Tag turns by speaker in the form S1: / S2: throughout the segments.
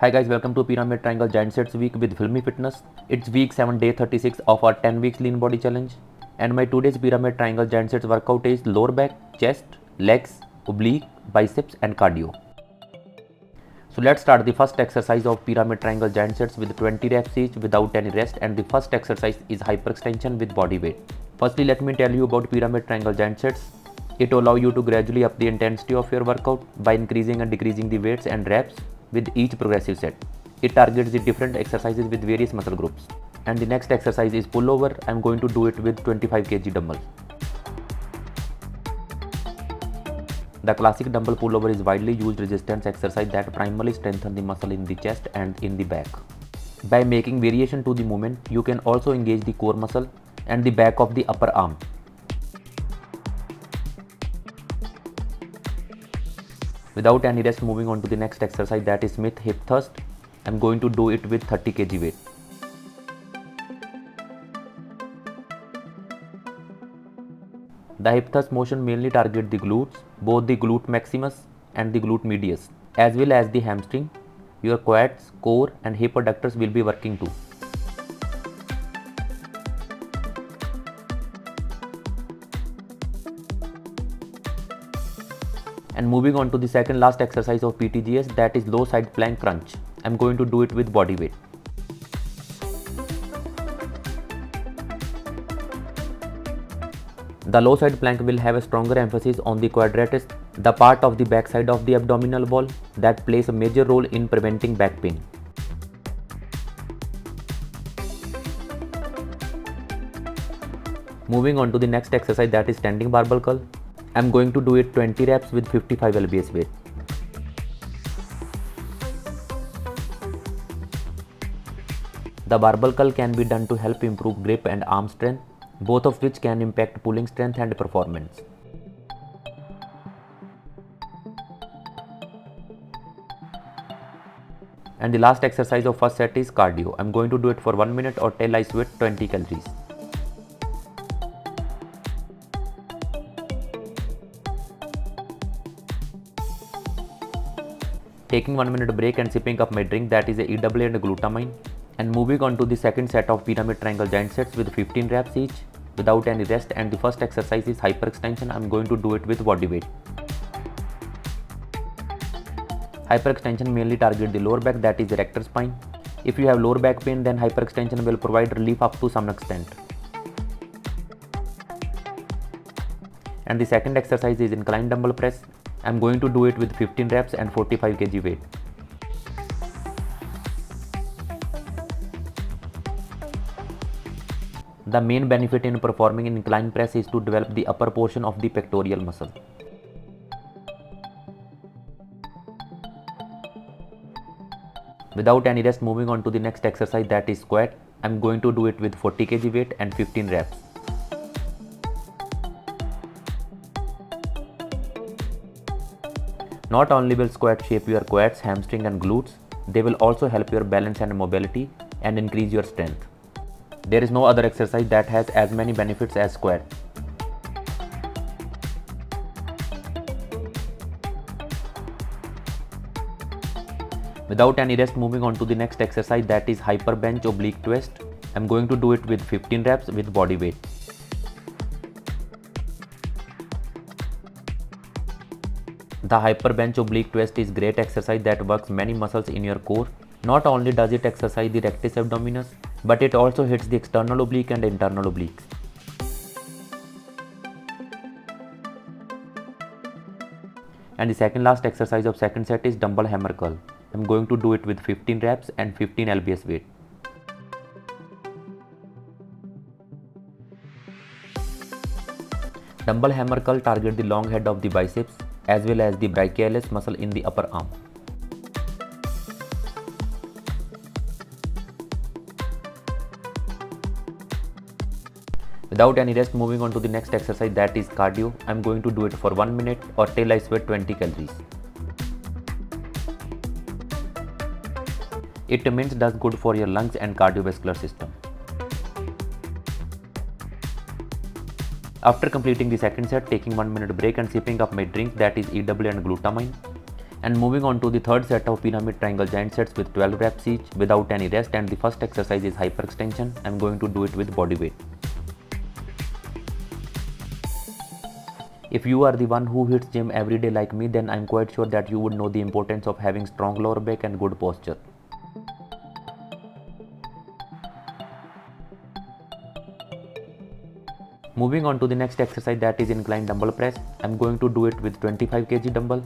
S1: Hi guys, welcome to Pyramid Triangle Giant Sets week with Filmy Fitness. It's week 7, day 36 of our 10 weeks lean body challenge. And my today's Pyramid Triangle Giant Sets workout is lower back, chest, legs, oblique, biceps and cardio. So let's start the first exercise of Pyramid Triangle Giant Sets with 20 reps each without any rest, and the first exercise is hyperextension with body weight. Firstly, let me tell you about Pyramid Triangle Giant Sets. It will allow you to gradually up the intensity of your workout by increasing and decreasing the weights and reps with each progressive set. It targets the different exercises with various muscle groups. And the next exercise is pullover. I am going to do it with 25 kg dumbbell. The classic dumbbell pullover is widely used resistance exercise that primarily strengthens the muscle in the chest and in the back. By making variation to the movement, you can also engage the core muscle and the back of the upper arm. Without any rest, moving on to the next exercise, that is Smith hip thrust. I am going to do it with 30 kg weight. The hip thrust motion mainly targets the glutes, both the glute maximus and the glute medius, as well as the hamstring. Your quads, core and hip adductors will be working too. And moving on to the second last exercise of PTGS, that is low side plank crunch. I am going to do it with body weight. The low side plank will have a stronger emphasis on the quadratus, the part of the back side of the abdominal wall that plays a major role in preventing back pain. Moving on to the next exercise, that is standing barbell curl. I am going to do it 20 reps with 55 lbs weight. The barbell curl can be done to help improve grip and arm strength, both of which can impact pulling strength and performance. And the last exercise of first set is cardio. I am going to do it for 1 minute or till I sweat 20 calories. Taking 1 minute break and sipping up my drink, that is a EWA and glutamine, and moving on to the second set of Pyramid Triangle Giant Sets with 15 reps each without any rest, and the first exercise is hyperextension. I am going to do it with body weight. Hyperextension mainly targets the lower back, that is erector spine. If you have lower back pain, then hyperextension will provide relief up to some extent. And the second exercise is incline dumbbell press. I am going to do it with 15 reps and 45 kg weight. The main benefit in performing an incline press is to develop the upper portion of the pectoral muscle. Without any rest, moving on to the next exercise, that is squat. I am going to do it with 40 kg weight and 15 reps. Not only will squat shape your quads, hamstring and glutes, they will also help your balance and mobility and increase your strength. There is no other exercise that has as many benefits as squat. Without any rest, moving on to the next exercise, that is hyper bench oblique twist. I am going to do it with 15 reps with body weight. The hyper bench oblique twist is great exercise that works many muscles in your core. Not only does it exercise the rectus abdominis, but it also hits the external oblique and internal oblique. And the second last exercise of second set is dumbbell hammer curl. I am going to do it with 15 reps and 15 lbs weight. Dumbbell hammer curl targets the long head of the biceps as well as the brachialis muscle in the upper arm. Without any rest, moving on to the next exercise, that is cardio. I am going to do it for 1 minute or till I sweat 20 calories. It means does good for your lungs and cardiovascular system. After completing the second set, taking 1 minute break and sipping up my drink, that is EWA and glutamine, And moving on to the third set of pyramid triangle giant sets with 12 reps each without any rest, and the first exercise is hyperextension. I'm going to do it with body weight. If you are the one who hits gym every day like me, then I'm quite sure that you would know the importance of having strong lower back and good posture. Moving on to the next exercise, that is incline dumbbell press. I'm going to do it with 25 kg dumbbell.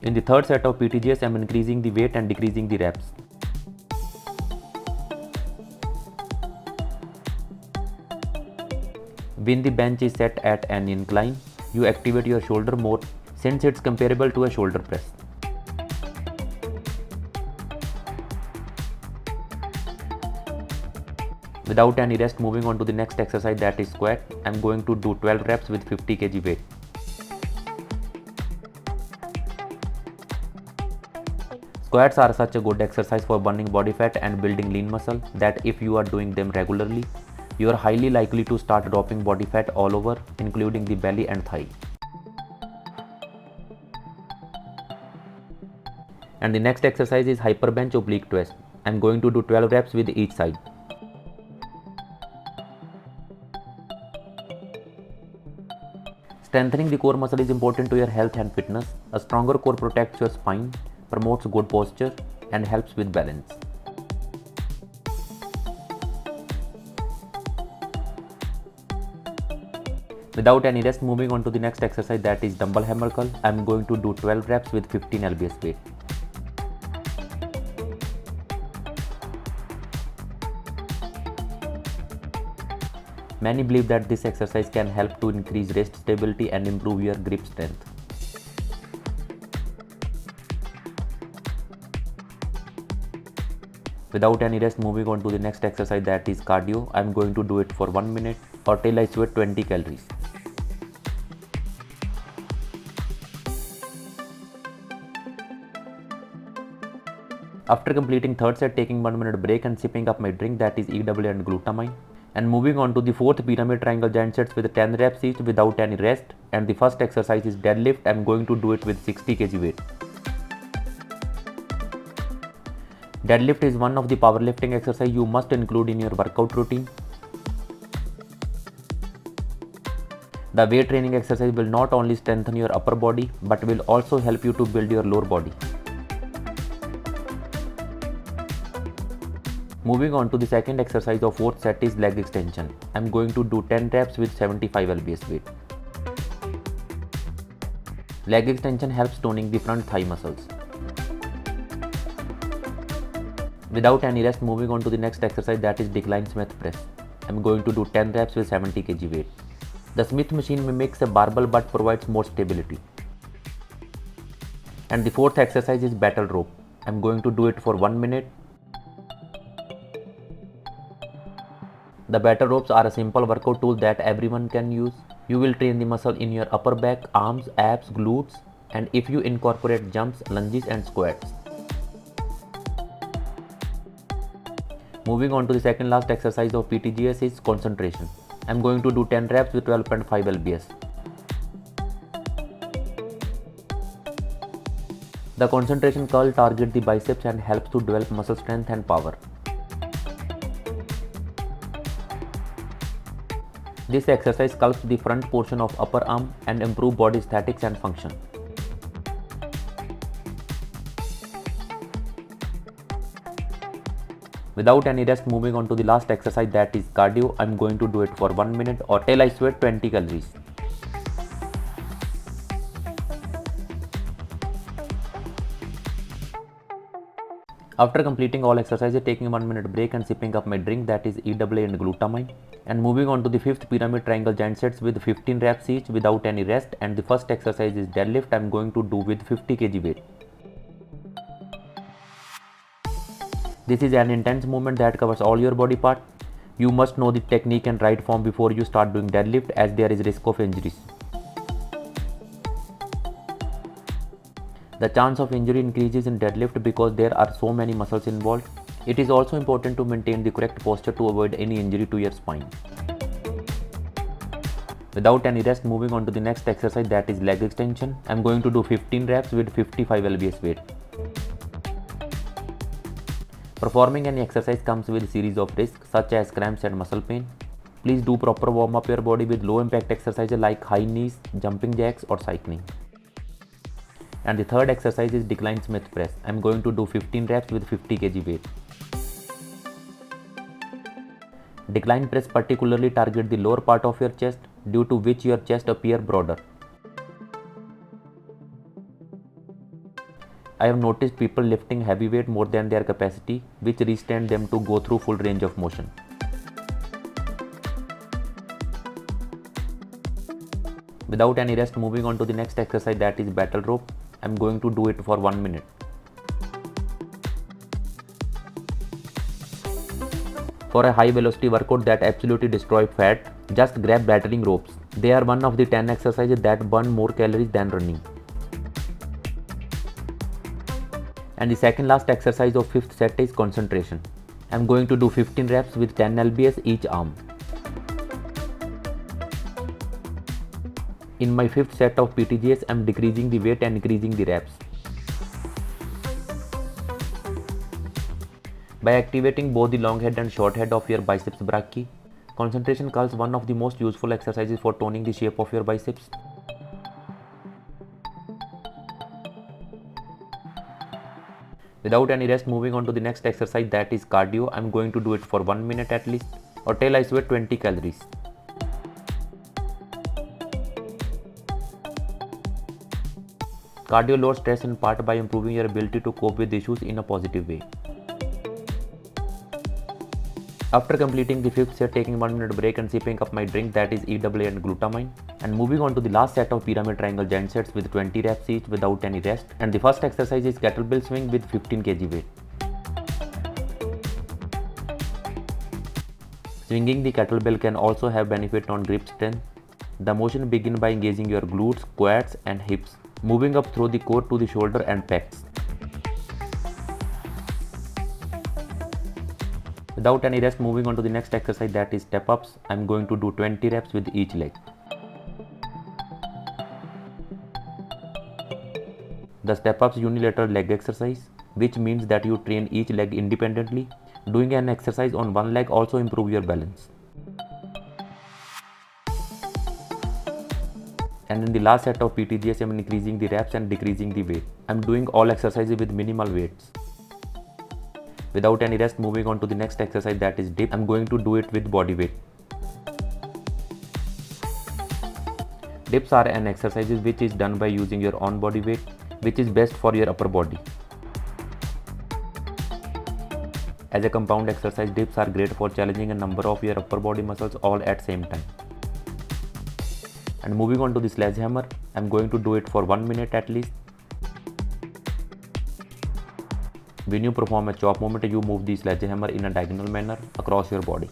S1: In the third set of PTGS, I'm increasing the weight and decreasing the reps. When the bench is set at an incline, you activate your shoulder more since it's comparable to a shoulder press. Without any rest, moving on to the next exercise, that is squat. I'm going to do 12 reps with 50 kg weight. Squats are such a good exercise for burning body fat and building lean muscle that if you are doing them regularly, you are highly likely to start dropping body fat all over, including the belly and thigh. And the next exercise is hyperbench oblique twist. I'm going to do 12 reps with each side. Strengthening the core muscle is important to your health and fitness. A stronger core protects your spine, promotes good posture, and helps with balance. Without any rest, moving on to the next exercise, that is dumbbell hammer curl. I'm going to do 12 reps with 15 lbs weight. Many believe that this exercise can help to increase wrist stability and improve your grip strength. Without any rest, moving on to the next exercise, that is cardio. I'm going to do it for 1 minute or till I sweat 20 calories. After completing third set, taking 1 minute break and sipping up my drink, that is EWA and glutamine. And moving on to the fourth pyramid triangle giant sets with 10 reps each without any rest. And the first exercise is deadlift. I'm going to do it with 60 kg weight. Deadlift is one of the powerlifting exercise you must include in your workout routine. The weight training exercise will not only strengthen your upper body but will also help you to build your lower body. Moving on to the second exercise of fourth set is leg extension. I'm going to do 10 reps with 75 lbs weight. Leg extension helps toning the front thigh muscles. Without any rest, moving on to the next exercise, that is decline Smith press. I'm going to do 10 reps with 70 kg weight. The Smith machine mimics a barbell but provides more stability. And the fourth exercise is battle rope. I'm going to do it for 1 minute. The battle ropes are a simple workout tool that everyone can use. You will train the muscle in your upper back, arms, abs, glutes, and if you incorporate jumps, lunges and squats. Moving on to the second last exercise of PTGS is concentration. I'm going to do 10 reps with 12.5 lbs. The concentration curl targets the biceps and helps to develop muscle strength and power. This exercise sculpts the front portion of upper arm and improves body statics and function. Without any rest, moving on to the last exercise, that is cardio. I'm going to do it for 1 minute or till I sweat 20 calories. After completing all exercises, taking 1 minute break and sipping up my drink, that is EWA and glutamine. And moving on to the fifth pyramid triangle giant sets with 15 reps each without any rest. And the first exercise is deadlift. I'm going to do with 50 kg weight. This is an intense movement that covers all your body part. You must know the technique and right form before you start doing deadlift, as there is risk of injuries. The chance of injury increases in deadlift because there are so many muscles involved. It is also important to maintain the correct posture to avoid any injury to your spine. Without any rest, moving on to the next exercise, that is leg extension. I'm going to do 15 reps with 55 lbs weight. Performing any exercise comes with a series of risks such as cramps and muscle pain. Please do proper warm up your body with low impact exercises like high knees, jumping jacks or cycling. And the third exercise is decline Smith press. I'm going to do 15 reps with 50 kg weight. Decline press particularly target the lower part of your chest, due to which your chest appear broader. I have noticed people lifting heavy weight more than their capacity, which restrains them to go through full range of motion. Without any rest, moving on to the next exercise, that is battle rope. I'm going to do it for 1 minute. For a high velocity workout that absolutely destroys fat, just grab battering ropes. They are one of the 10 exercises that burn more calories than running. And the second last exercise of 5th set is concentration. I'm going to do 15 reps with 10 lbs each arm. In my 5th set of PTGS, I'm decreasing the weight and increasing the reps. By activating both the long head and short head of your biceps brachii, concentration calls one of the most useful exercises for toning the shape of your biceps. Without any rest, moving on to the next exercise, that is cardio. I'm going to do it for 1 minute at least, or till I sweat 20 calories. Cardio lowers stress in part by improving your ability to cope with issues in a positive way. After completing the 5th set, taking 1 minute break and sipping up my drink, that is EAA and glutamine, and moving on to the last set of pyramid triangle giant sets with 20 reps each without any rest. And the first exercise is kettlebell swing with 15 kg weight. Swinging the kettlebell can also have benefit on grip strength. The motion begins by engaging your glutes, quads and hips, moving up through the core to the shoulder and pecs. Without any rest, moving on to the next exercise, that is step ups. I'm going to do 20 reps with each leg. The step ups unilateral leg exercise, which means that you train each leg independently. Doing an exercise on one leg also improve your balance. And in the last set of PTGS, I'm increasing the reps and decreasing the weight. I'm doing all exercises with minimal weights. Without any rest, moving on to the next exercise, that is dip. I'm going to do it with body weight. Dips are an exercise which is done by using your own body weight, which is best for your upper body. As a compound exercise, dips are great for challenging a number of your upper body muscles all at same time. And moving on to the sledgehammer, I'm going to do it for 1 minute at least. When you perform a chop movement, you move the sledgehammer in a diagonal manner across your body.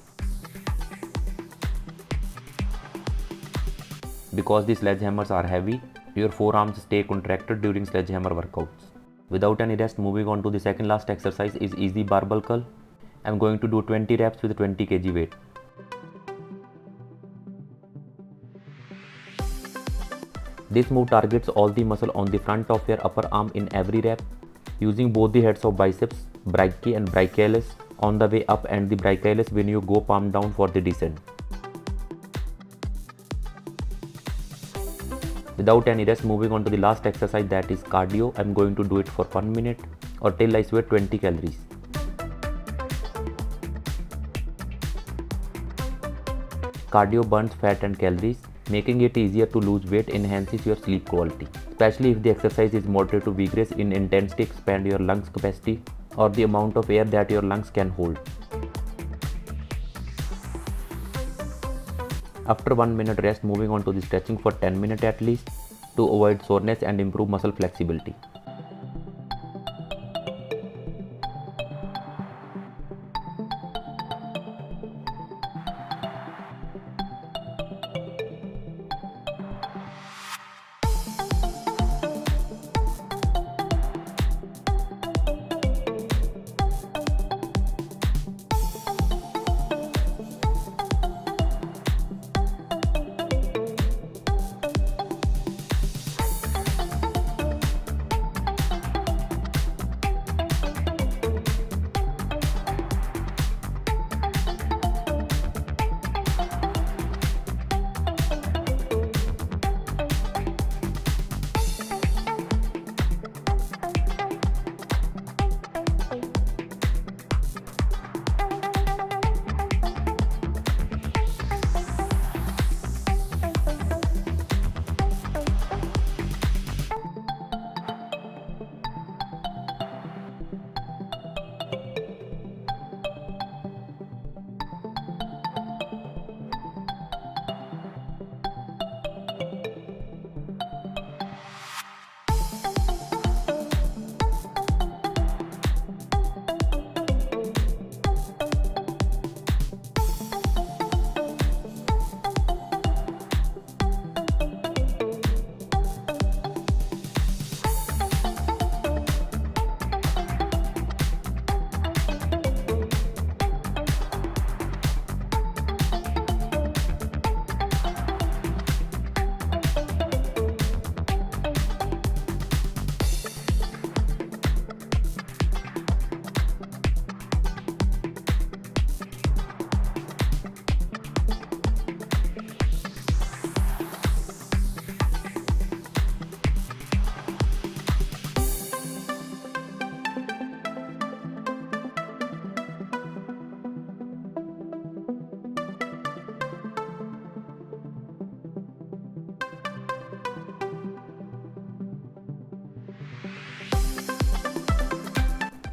S1: Because the sledgehammers are heavy, your forearms stay contracted during sledgehammer workouts. Without any rest, moving on to the second last exercise is easy barbell curl. I'm going to do 20 reps with 20 kg weight. This move targets all the muscle on the front of your upper arm in every rep, using both the heads of biceps, brachii and brachialis on the way up and the brachialis when you go palm down for the descent. Without any rest, moving on to the last exercise, that is cardio. I'm going to do it for 1 minute or till I sweat 20 calories. Cardio burns fat and calories, making it easier to lose weight, enhances your sleep quality, especially if the exercise is moderate to vigorous in intensity, expand your lungs capacity or the amount of air that your lungs can hold. After 1 minute rest, moving on to the stretching for 10 minutes at least to avoid soreness and improve muscle flexibility.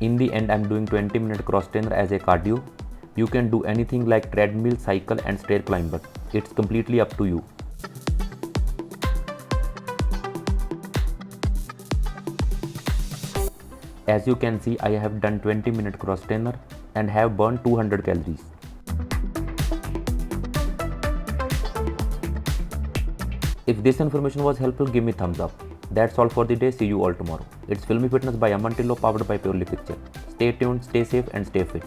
S1: In the end, I'm doing 20-minute cross trainer as a cardio. You can do anything like treadmill, cycle and stair climber. It's completely up to you. As you can see, I have done 20-minute cross trainer and have burned 200 calories. If this information was helpful, give me thumbs up. That's all for the day. See you all tomorrow. It's Filmy Fitness by Aman Tillo, powered by Purely Picture. Stay tuned, stay safe and stay fit.